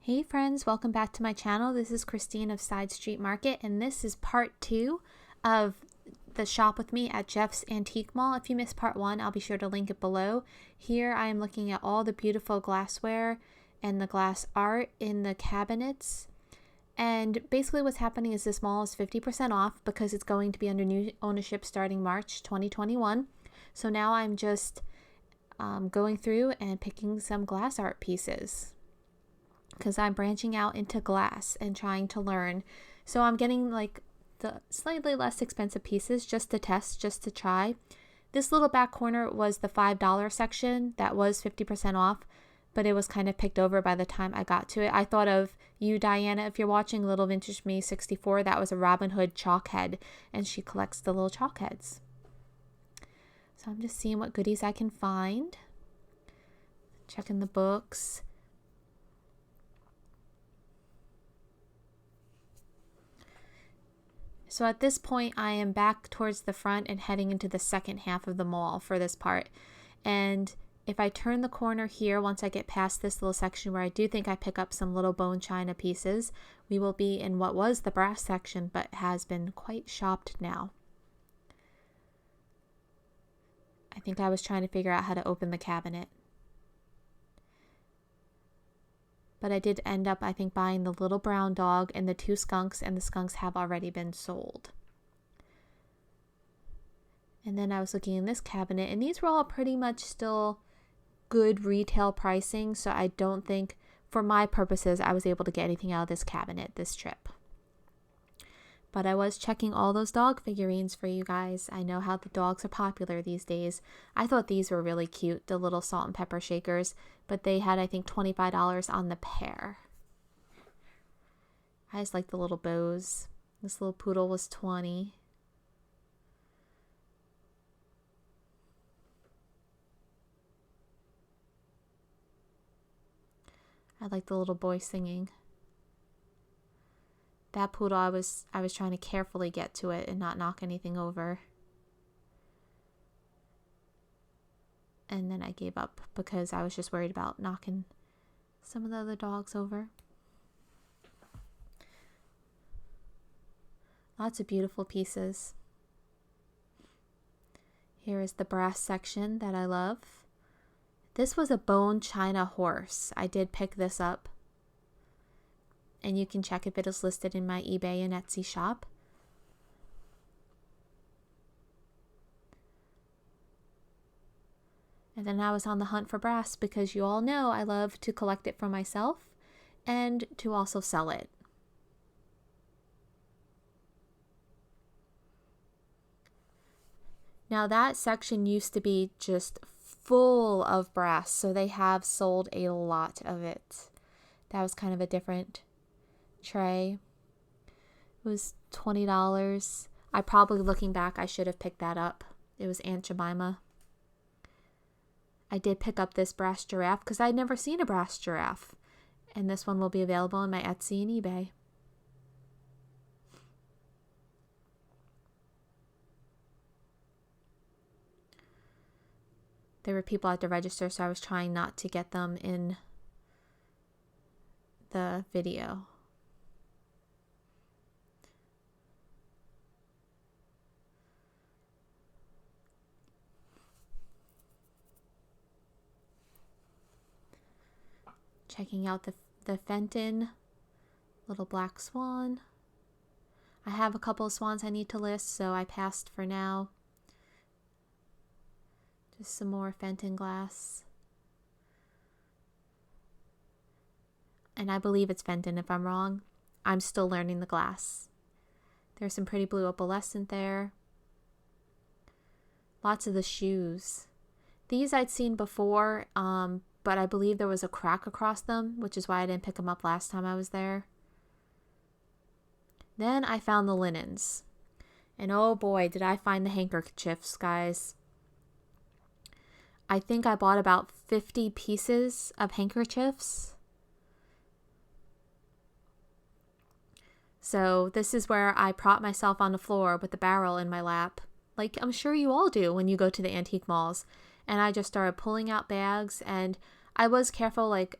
Hey friends, welcome back to my channel. This is Christine of Side Street Market, and this is part 2 of the shop with me at Jeff's Antique Mall. If you missed part 1, I'll be sure to link it below. Here I am looking at all the beautiful glassware and the glass art in the cabinets. And basically what's happening is this mall is 50% off because it's going to be under new ownership starting March 2021. So now I'm just going through and picking some glass art pieces, because I'm branching out into glass and trying to learn. So I'm getting like the slightly less expensive pieces just to test, just to try. This little back corner was the $5 section that was 50% off, but it was kind of picked over by the time I got to it. I thought of you, Diana, if you're watching Little Vintage Me 64. That was a Robin Hood chalk head, and she collects the little chalk heads. So I'm just seeing what goodies I can find. Checking the books. So at this point, I am back towards the front and heading into the second half of the mall for this part. And if I turn the corner here, once I get past this little section where I do think I pick up some little bone china pieces, we will be in what was the brass section, but has been quite shopped now. I think I was trying to figure out how to open the cabinet. But I did end up, I think, buying the little brown dog and the 2 skunks, and the skunks have already been sold. And then I was looking in this cabinet, and these were all pretty much still good retail pricing, so I don't think, for my purposes, I was able to get anything out of this cabinet this trip. But I was checking all those dog figurines for you guys. I know how the dogs are popular these days. I thought these were really cute, the little salt and pepper shakers, but they had, I think, $25 on the pair. I just like the little bows. This little poodle was $20. I like the little boy singing. That poodle, I was trying to carefully get to it and not knock anything over. And then I gave up because I was just worried about knocking some of the other dogs over. Lots of beautiful pieces. Here is the brass section that I love. This was a bone china horse. I did pick this up. And you can check if it is listed in my eBay and Etsy shop. And then I was on the hunt for brass because you all know I love to collect it for myself and to also sell it. Now that section used to be just full of brass, so they have sold a lot of it. That was kind of a different tray. It was $20. I probably, looking back, I should have picked that up. It was Aunt Jemima. I did pick up this brass giraffe because I'd never seen a brass giraffe, and this one will be available on my Etsy and eBay. There were people at the register, so I was trying not to get them in the video. Checking out the Fenton little black swan. I have a couple of swans I need to list, so I passed for now. Just some more Fenton glass. And I believe it's Fenton. If I'm wrong, I'm still learning the glass. There's some pretty blue opalescent there. Lots of the shoes. These I'd seen before, but I believe there was a crack across them, which is why I didn't pick them up last time I was there. Then I found the linens. And oh boy, did I find the handkerchiefs, guys. I think I bought about 50 pieces of handkerchiefs. So this is where I prop myself on the floor with the barrel in my lap, like I'm sure you all do when you go to the antique malls. And I just started pulling out bags, and I was careful, like,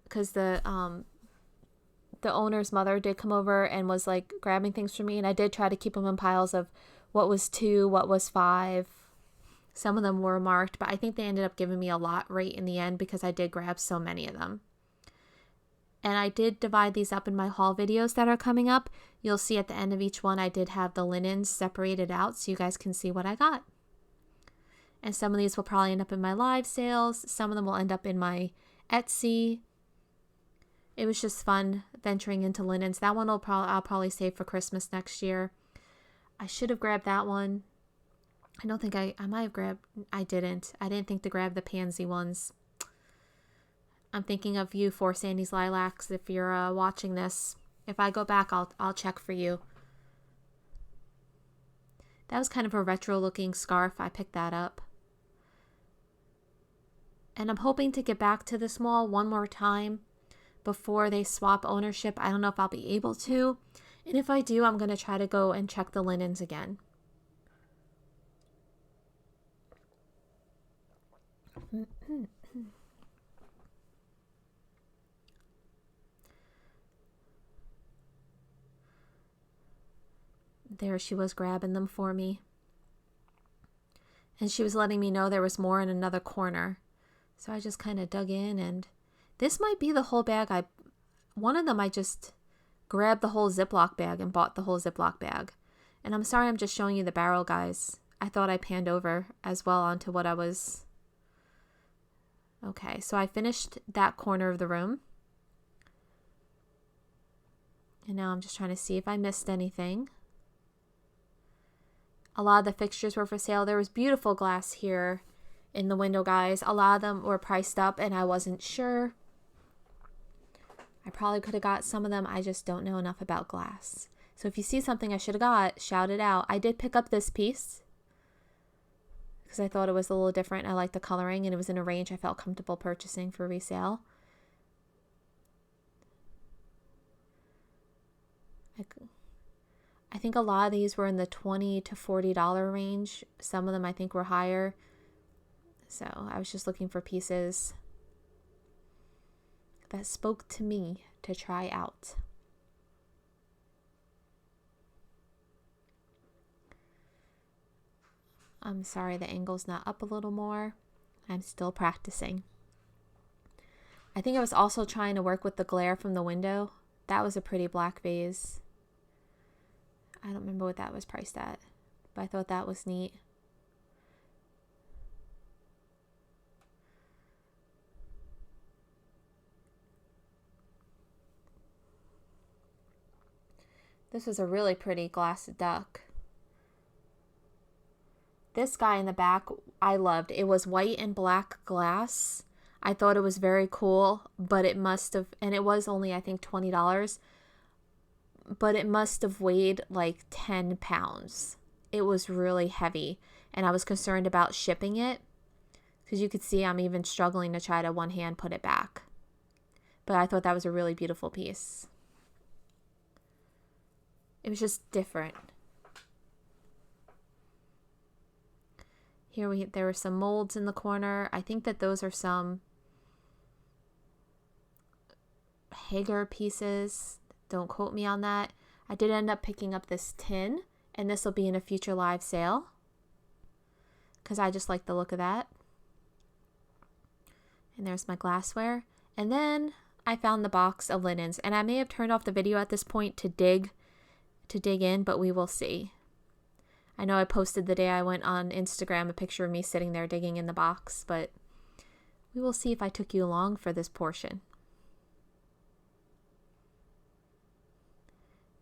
because the the owner's mother did come over and was like grabbing things for me, and I did try to keep them in piles of what was 2, what was 5. Some of them were marked, but I think they ended up giving me a lot right in the end because I did grab so many of them. And I did divide these up in my haul videos that are coming up. You'll see at the end of each one I did have the linens separated out so you guys can see what I got. And some of these will probably end up in my live sales. Some of them will end up in my Etsy. It was just fun venturing into linens. That one I'll probably save for Christmas next year. I should have grabbed that one. I don't think I might have grabbed, I didn't think to grab the pansy ones. I'm thinking of you for Sandy's Lilacs. If you're watching this, if I go back, I'll check for you. That was kind of a retro looking scarf. I picked that up. And I'm hoping to get back to this mall one more time before they swap ownership. I don't know if I'll be able to. And if I do, I'm going to try to go and check the linens again. There she was grabbing them for me. And she was letting me know there was more in another corner. So I just kind of dug in, and this might be the whole bag. One of them I just grabbed the whole Ziploc bag and bought the whole Ziploc bag. And I'm sorry I'm just showing you the barrel, guys. I thought I panned over as well onto what I was. Okay, so I finished that corner of the room. And now I'm just trying to see if I missed anything. A lot of the fixtures were for sale. There was beautiful glass here in the window, guys. A lot of them were priced up and I wasn't sure. I probably could have got some of them. I just don't know enough about glass. So if you see something I should have got, shout it out. I did pick up this piece because I thought it was a little different. I liked the coloring and it was in a range I felt comfortable purchasing for resale. I think a lot of these were in the $20 to $40 range. Some of them I think were higher. So I was just looking for pieces that spoke to me to try out. I'm sorry the angle's not up a little more. I'm still practicing. I think I was also trying to work with the glare from the window. That was a pretty black vase. I don't remember what that was priced at, but I thought that was neat. This was a really pretty glass duck. This guy in the back, I loved. It was white and black glass. I thought it was very cool, but it must have, and it was only, I think, $20, but it must have weighed like 10 pounds. It was really heavy, and I was concerned about shipping it because you could see I'm even struggling to try to one hand put it back. But I thought that was a really beautiful piece. It was just different. Here there were some molds in the corner. I think that those are some Hager pieces. Don't quote me on that. I did end up picking up this tin, and this will be in a future live sale because I just like the look of that. And there's my glassware. And then I found the box of linens, and I may have turned off the video at this point to dig in, but we will see. I know I posted the day I went on Instagram a picture of me sitting there digging in the box, but we will see if I took you along for this portion.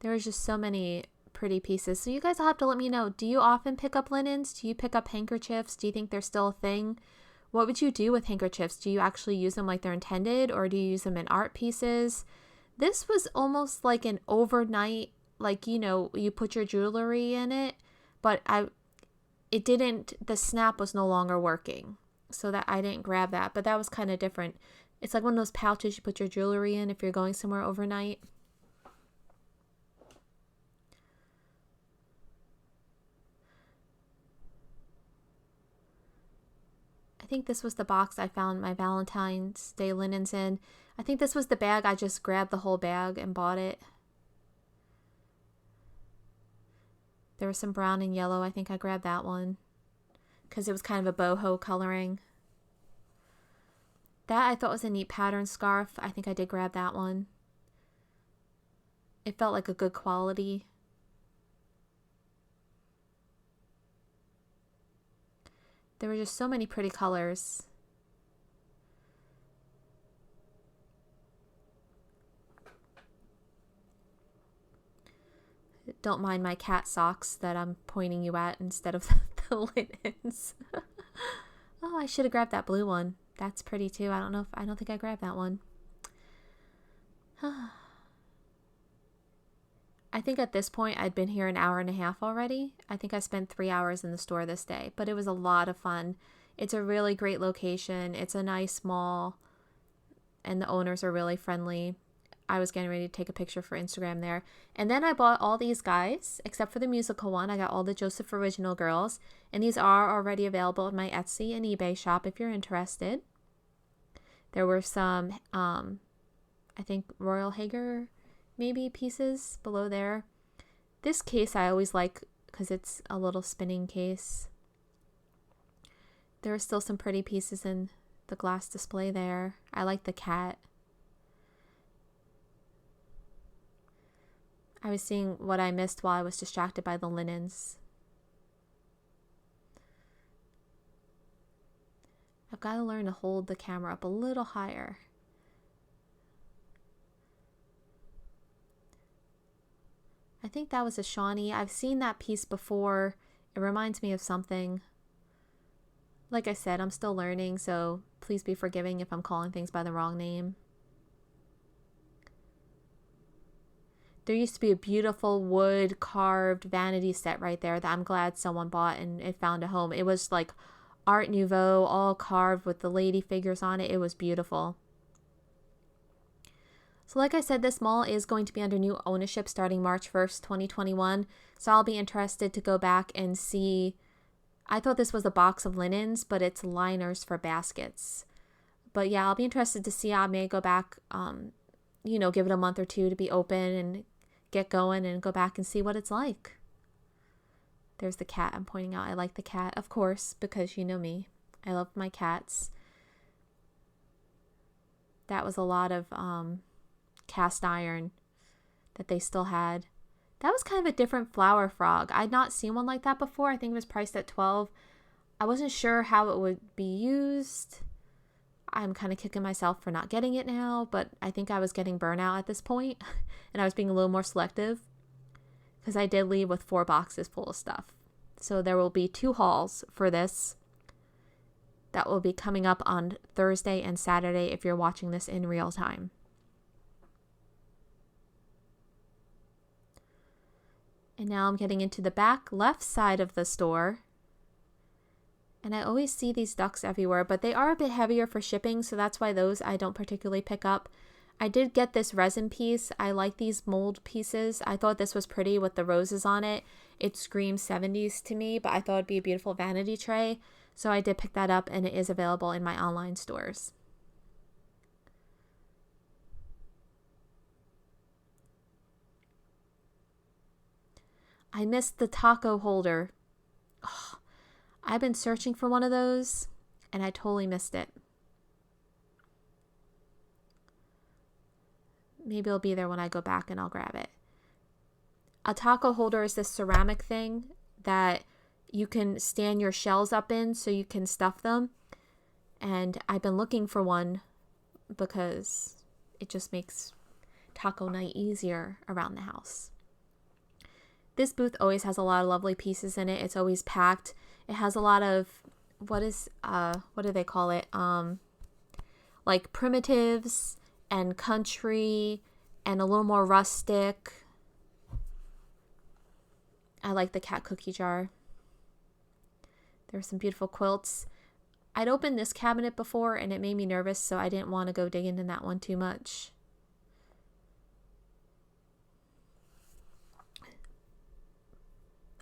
There was just so many pretty pieces. So you guys will have to let me know, do you often pick up linens? Do you pick up handkerchiefs? Do you think they're still a thing? What would you do with handkerchiefs? Do you actually use them like they're intended, or do you use them in art pieces? This was almost like an overnight, like, you know, you put your jewelry in it, but the snap was no longer working. So that I didn't grab that, but that was kind of different. It's like one of those pouches you put your jewelry in if you're going somewhere overnight. I think this was the box I found my Valentine's Day linens in. I think this was the bag. I just grabbed the whole bag and bought it. There was some brown and yellow. I think I grabbed that one because it was kind of a boho coloring. That I thought was a neat pattern scarf. I think I did grab that one. It felt like a good quality. There were just so many pretty colors. Don't mind my cat socks that I'm pointing you at instead of the linens. Oh, I should have grabbed that blue one. That's pretty too. I don't think I grabbed that one. I think at this point I'd been here an hour and a half already. I think I spent 3 hours in the store this day, but it was a lot of fun. It's a really great location. It's a nice mall, and the owners are really friendly. I was getting ready to take a picture for Instagram there. And then I bought all these guys, except for the musical one. I got all the Joseph Original girls, and these are already available in my Etsy and eBay shop if you're interested. There were some, I think, Royal Hager maybe pieces below there. This case I always like because it's a little spinning case. There are still some pretty pieces in the glass display there. I like the cat. I was seeing what I missed while I was distracted by the linens. I've got to learn to hold the camera up a little higher. I think that was a Shawnee. I've seen that piece before. It reminds me of something. Like I said, I'm still learning, so please be forgiving if I'm calling things by the wrong name. There used to be a beautiful wood carved vanity set right there that I'm glad someone bought and it found a home. It was like Art Nouveau, all carved with the lady figures on it. It was beautiful. So like I said, this mall is going to be under new ownership starting March 1st, 2021. So I'll be interested to go back and see. I thought this was a box of linens, but it's liners for baskets. But yeah, I'll be interested to see. I may go back, give it a month or two to be open and get going and go back and see what it's like. There's the cat I'm pointing out. I like the cat, of course, because you know me. I love my cats. That was a lot of cast iron that they still had. That was kind of a different flower frog. I'd not seen one like that before. I think it was priced at $12. I wasn't sure how it would be used. I'm kind of kicking myself for not getting it now, but I think I was getting burnout at this point and I was being a little more selective because I did leave with 4 boxes full of stuff. So there will be 2 hauls for this that will be coming up on Thursday and Saturday if you're watching this in real time. And now I'm getting into the back left side of the store. And I always see these ducks everywhere, but they are a bit heavier for shipping, so that's why those I don't particularly pick up. I did get this resin piece. I like these mold pieces. I thought this was pretty with the roses on it. It screams 70s to me, but I thought it'd be a beautiful vanity tray. So I did pick that up, and it is available in my online stores. I missed the taco holder. Oh, I've been searching for one of those, and I totally missed it. Maybe it'll be there when I go back and I'll grab it. A taco holder is this ceramic thing that you can stand your shells up in so you can stuff them. And I've been looking for one because it just makes taco night easier around the house. This booth always has a lot of lovely pieces in it. It's always packed. It has a lot of, what do they call it? Like primitives and country and a little more rustic. I like the cat cookie jar. There were some beautiful quilts. I'd opened this cabinet before and it made me nervous, so I didn't want to go dig into that one too much.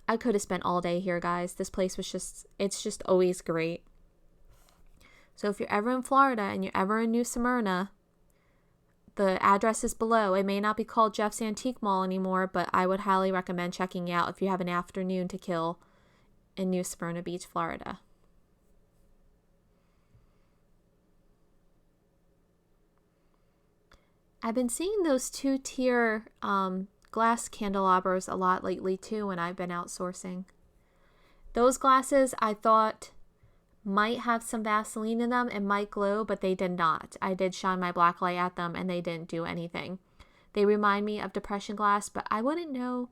I could have spent all day here, guys. This place was it's just always great. So if you're ever in Florida and you're ever in New Smyrna, The address is below. It may not be called Jeff's Antique Mall anymore, but I would highly recommend checking it out if you have an afternoon to kill in New Smyrna Beach, Florida. I've been seeing those 2-tier glass candelabras a lot lately too when I've been outsourcing. Those glasses I thought might have some Vaseline in them and might glow, but they did not. I did shine my black light at them and they didn't do anything. They remind me of depression glass, but I wouldn't know.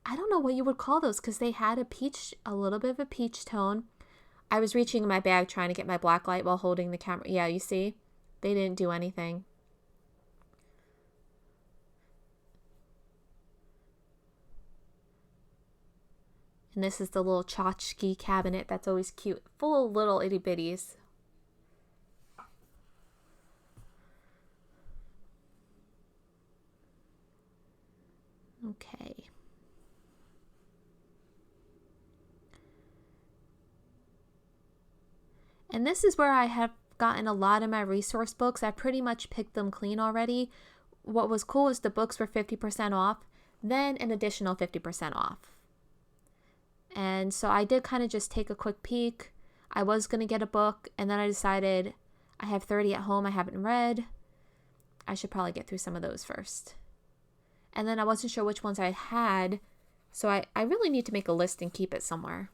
I don't know what you would call those because they had a little bit of a peach tone. I was reaching in my bag trying to get my black light while holding the camera. Yeah, you see? They didn't do anything. And this is the little tchotchke cabinet that's always cute, full of little itty bitties. Okay. And this is where I have gotten a lot of my resource books. I pretty much picked them clean already. What was cool is the books were 50% off, then an additional 50% off. And so I did kind of just take a quick peek. I was going to get a book, and then I decided I have 30 at home I haven't read. I should probably get through some of those first. And then I wasn't sure which ones I had, so I really need to make a list and keep it somewhere.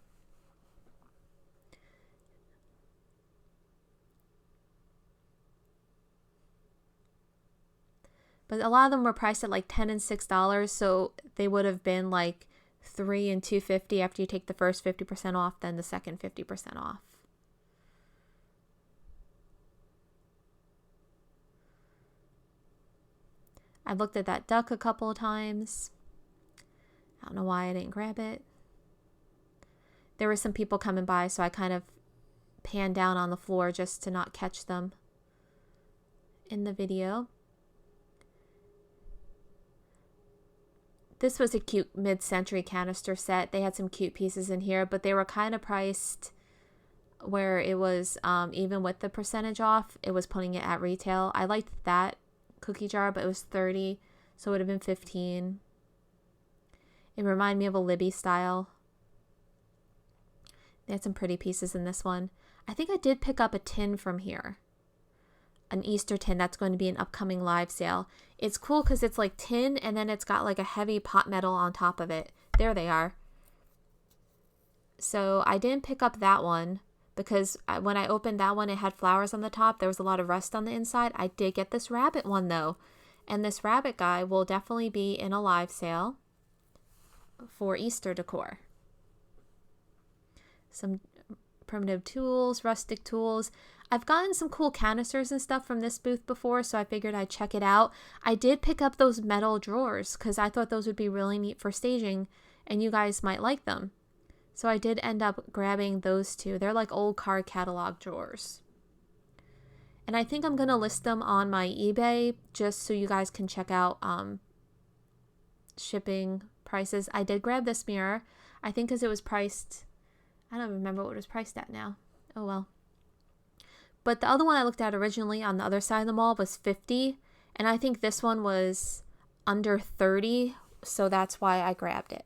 But a lot of them were priced at like $10 and $6, so they would have been like $3 and $2.50 after you take the first 50% off, then the second 50% off. I've looked at that duck a couple of times. I don't know why I didn't grab it. There were some people coming by, so I kind of panned down on the floor just to not catch them in the video. This was a cute mid-century canister set. They had some cute pieces in here, but they were kind of priced where it was, even with the percentage off, it was putting it at retail. I liked that cookie jar, but it was $30, so it would have been $15. It reminded me of a Libby style. They had some pretty pieces in this one. I think I did pick up a tin from here. An Easter tin that's going to be an upcoming live sale. It's cool because it's like tin and then it's got like a heavy pot metal on top of it. There they are. So I didn't pick up that one because when I opened that one, it had flowers on the top. There was a lot of rust on the inside. I did get this rabbit one though. And this rabbit guy will definitely be in a live sale for Easter decor. Some primitive tools, rustic tools. I've gotten some cool canisters and stuff from this booth before, so I figured I'd check it out. I did pick up those metal drawers because I thought those would be really neat for staging and you guys might like them. So I did end up grabbing those two. They're like old card catalog drawers. And I think I'm going to list them on my eBay just so you guys can check out shipping prices. I did grab this mirror. I think because it was priced, I don't remember what it was priced at now. Oh well. But the other one I looked at originally on the other side of the mall was $50. And I think this one was under $30. So that's why I grabbed it.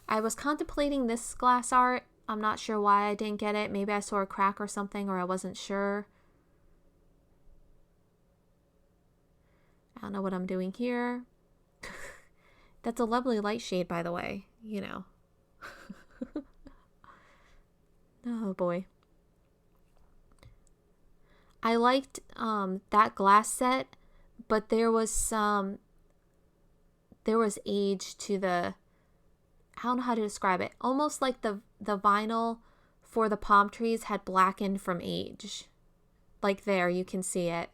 I was contemplating this glass art. I'm not sure why I didn't get it. Maybe I saw a crack or something, or I wasn't sure. I don't know what I'm doing here. That's a lovely light shade, by the way. You know. Oh boy. I liked that glass set, but there was age to the, I don't know how to describe it. Almost like the vinyl for the palm trees had blackened from age. Like there, you can see it.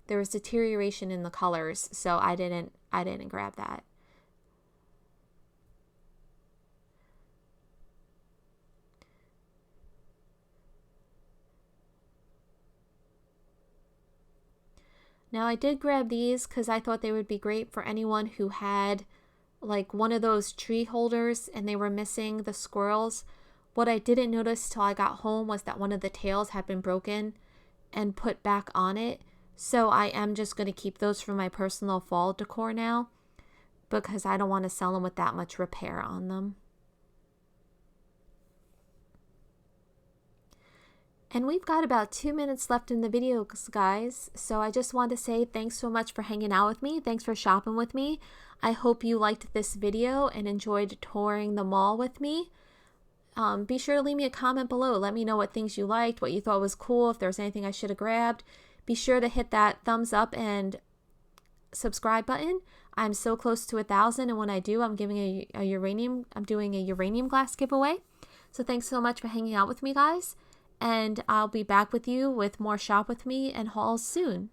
There was deterioration in the colors, so I didn't grab that. Now I did grab these because I thought they would be great for anyone who had like one of those tree holders and they were missing the squirrels. What I didn't notice till I got home was that one of the tails had been broken and put back on it. So I am just going to keep those for my personal fall decor now, because I don't want to sell them with that much repair on them. And we've got about 2 minutes left in the video, guys. So I just want to say thanks so much for hanging out with me. Thanks for shopping with me. I hope you liked this video and enjoyed touring the mall with me. Be sure to leave me a comment below. Let me know what things you liked, what you thought was cool, if there was anything I should have grabbed. Be sure to hit that thumbs up and subscribe button. I'm so close to 1,000, and when I do, I'm giving I'm doing a uranium glass giveaway. So thanks so much for hanging out with me, guys. And I'll be back with you with more Shop With Me and hauls soon.